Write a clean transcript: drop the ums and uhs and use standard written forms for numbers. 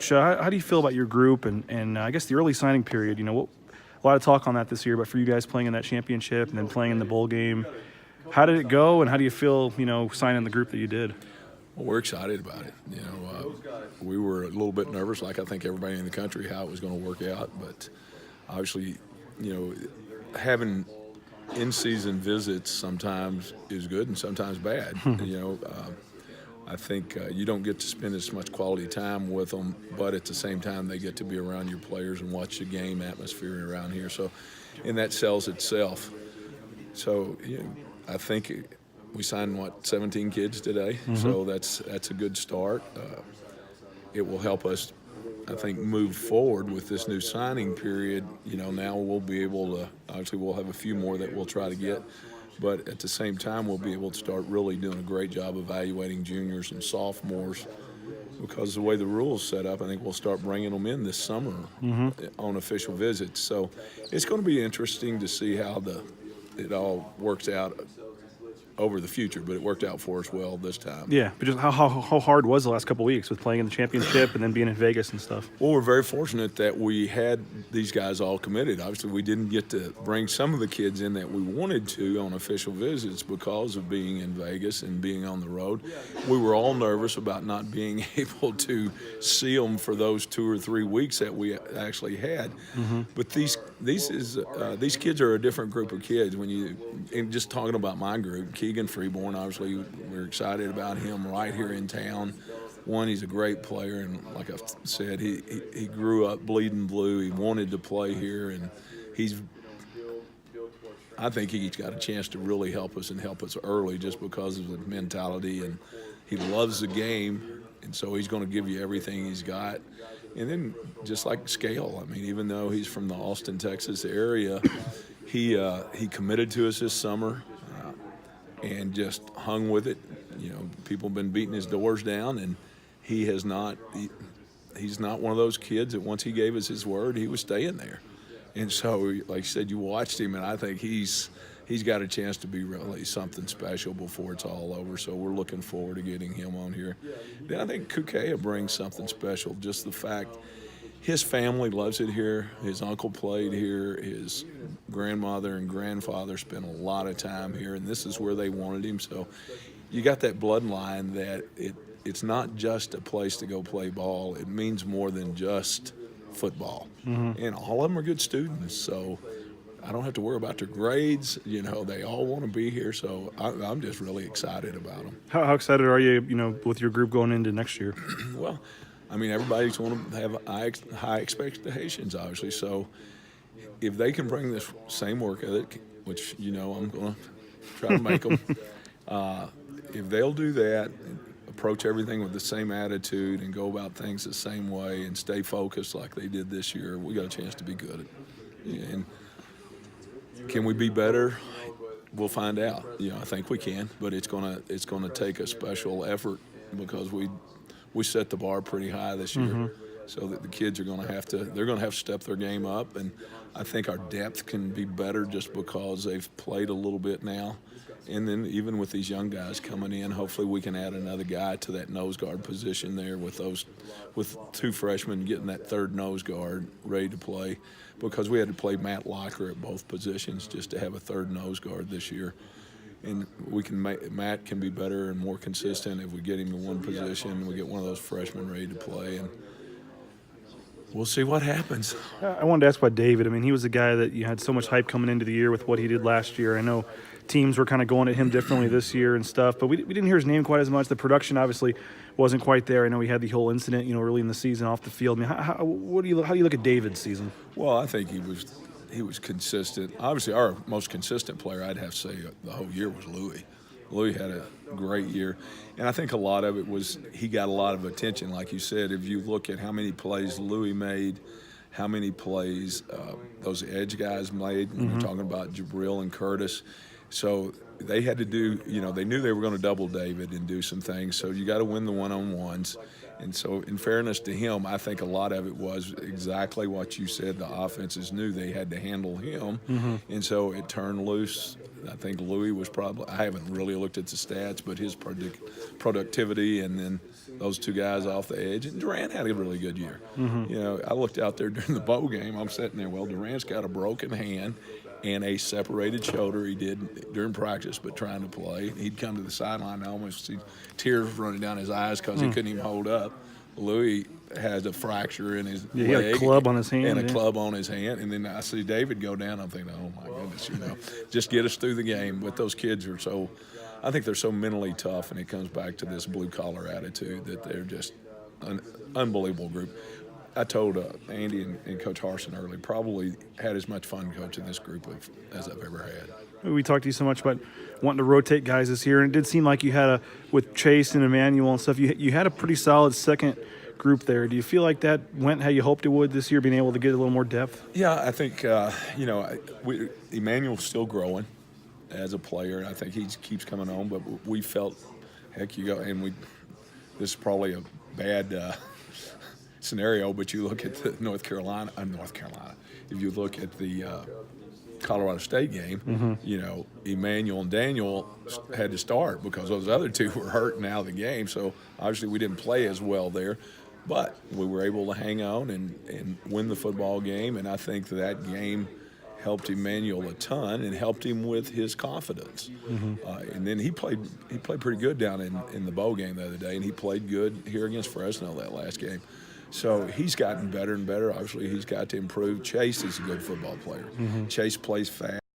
How do you feel about your group and I guess the early signing period? A lot of talk on that this year, but for you guys playing in that championship and then playing in the bowl game, how did it go, and how do you feel, signing the group that you did? Well, we're excited about it. We were a little bit nervous, like I think everybody in the country, how it was going to work out. But obviously, having in-season visits sometimes is good and sometimes bad. I think you don't get to spend as much quality time with them, but at the same time, they get to be around your players and watch the game atmosphere around here. So, and that sells itself. So, I think we signed 17 kids today. Mm-hmm. So that's a good start. It will help us, I think, move forward with this new signing period. Now we'll be able to, obviously we'll have a few more that we'll try to get, but at the same time we'll be able to start really doing a great job evaluating juniors and sophomores, because the way the rules set up, I think we'll start bringing them in this summer on official visits. So it's going to be interesting to see how it all works out over the future, but it worked out for us well this time. Yeah, but just how hard was the last couple of weeks with playing in the championship and then being in Vegas and stuff? Well, we're very fortunate that we had these guys all committed. Obviously, we didn't get to bring some of the kids in that we wanted to on official visits because of being in Vegas and being on the road. We were all nervous about not being able to see them for those 2 or 3 weeks that we actually had. Mm-hmm. But these kids are a different group of kids. And just talking about my group, Keegan Freeborn, obviously, we're excited about him right here in town. One, he's a great player, and like I said, he grew up bleeding blue. He wanted to play here, and I think he's got a chance to really help us early just because of the mentality, and he loves the game, and so he's going to give you everything he's got. And then just like Scale, even though he's from the Austin, Texas area, he committed to us this summer. And just hung with it. People have been beating his doors down, and he's not one of those kids that once he gave us his word, he was staying there. And so, like you said, you watched him, and I think he's got a chance to be really something special before it's all over. So we're looking forward to getting him on here. Then I think Kukea brings something special, just the fact his family loves it here. His uncle played here. His grandmother and grandfather spent a lot of time here, and this is where they wanted him. So you got that bloodline that it's not just a place to go play ball. It means more than just football. Mm-hmm. And all of them are good students, so I don't have to worry about their grades. They all want to be here, so I'm just really excited about them. How excited are you, with your group going into next year? Well, everybody's going to have high expectations, obviously. So if they can bring this same work ethic, which, I'm going to try to make them, if they'll do that, approach everything with the same attitude and go about things the same way and stay focused like they did this year, we got a chance to be good. And can we be better? We'll find out. I think we can, but it's gonna take a special effort because we set the bar pretty high this year, so that the kids are going to have to step their game up. And I think our depth can be better just because they've played a little bit now. And then even with these young guys coming in, hopefully we can add another guy to that nose guard position there with 2 freshmen getting that third nose guard ready to play, because we had to play Matt Locker at both positions just to have a third nose guard this year. And Matt can be better and more consistent if we get him in one position. We get one of those freshmen ready to play, and we'll see what happens. I wanted to ask about David. He was a guy that you had so much hype coming into the year with what he did last year. I know teams were kind of going at him differently this year and stuff, but we didn't hear his name quite as much. The production obviously wasn't quite there. I know he had the whole incident, early in the season off the field. How do you look at David's season? Well, I think he was consistent. Obviously, our most consistent player, I'd have to say, the whole year was Louis. Louis had a great year, and I think a lot of it was he got a lot of attention. Like you said, if you look at how many plays Louis made, how many plays those edge guys made, when we're talking about Jabril and Curtis. So they had to do, they knew they were going to double David and do some things. So you got to win the one-on-ones. And so in fairness to him, I think a lot of it was exactly what you said. The offenses knew they had to handle him. And so it turned loose I think Louis was probably, I haven't really looked at the stats, but his productivity, and then those two guys off the edge. And Durant had a really good year. You know, I looked out there during the bowl game. I'm sitting there, well, Durant's got a broken hand and a separated shoulder he did during practice, but trying to play. He'd come to the sideline, I almost see tears running down his eyes because he couldn't even hold up. Louis has a fracture in his leg. He had a club on his hand. And a club on his hand. And then I see David go down. I'm thinking, oh, my goodness, you know, just get us through the game. But those kids are so – I think they're so mentally tough, and it comes back to this blue-collar attitude that they're just an unbelievable group. I told Andy and Coach Harsin earlier, probably had as much fun coaching this group as I've ever had. We talked to you so much about wanting to rotate guys this year, and it did seem like you had with Chase and Emmanuel and stuff, you had a pretty solid second group there. Do you feel like that went how you hoped it would this year, being able to get a little more depth? Yeah, I think, you know, Emmanuel's still growing as a player. I think he keeps coming on, but we felt, heck, this is probably a bad scenario, but you look at the North Carolina. If you look at the Colorado State game, you know, Emmanuel and Daniel had to start because those other two were hurt and out of the game. So obviously we didn't play as well there, but we were able to hang on and win the football game. And I think that game helped Emmanuel a ton and helped him with his confidence. And then he played pretty good down in the bowl game the other day, and he played good here against Fresno that last game. So he's gotten better and better. Obviously, he's got to improve. Chase is a good football player. Chase plays fast.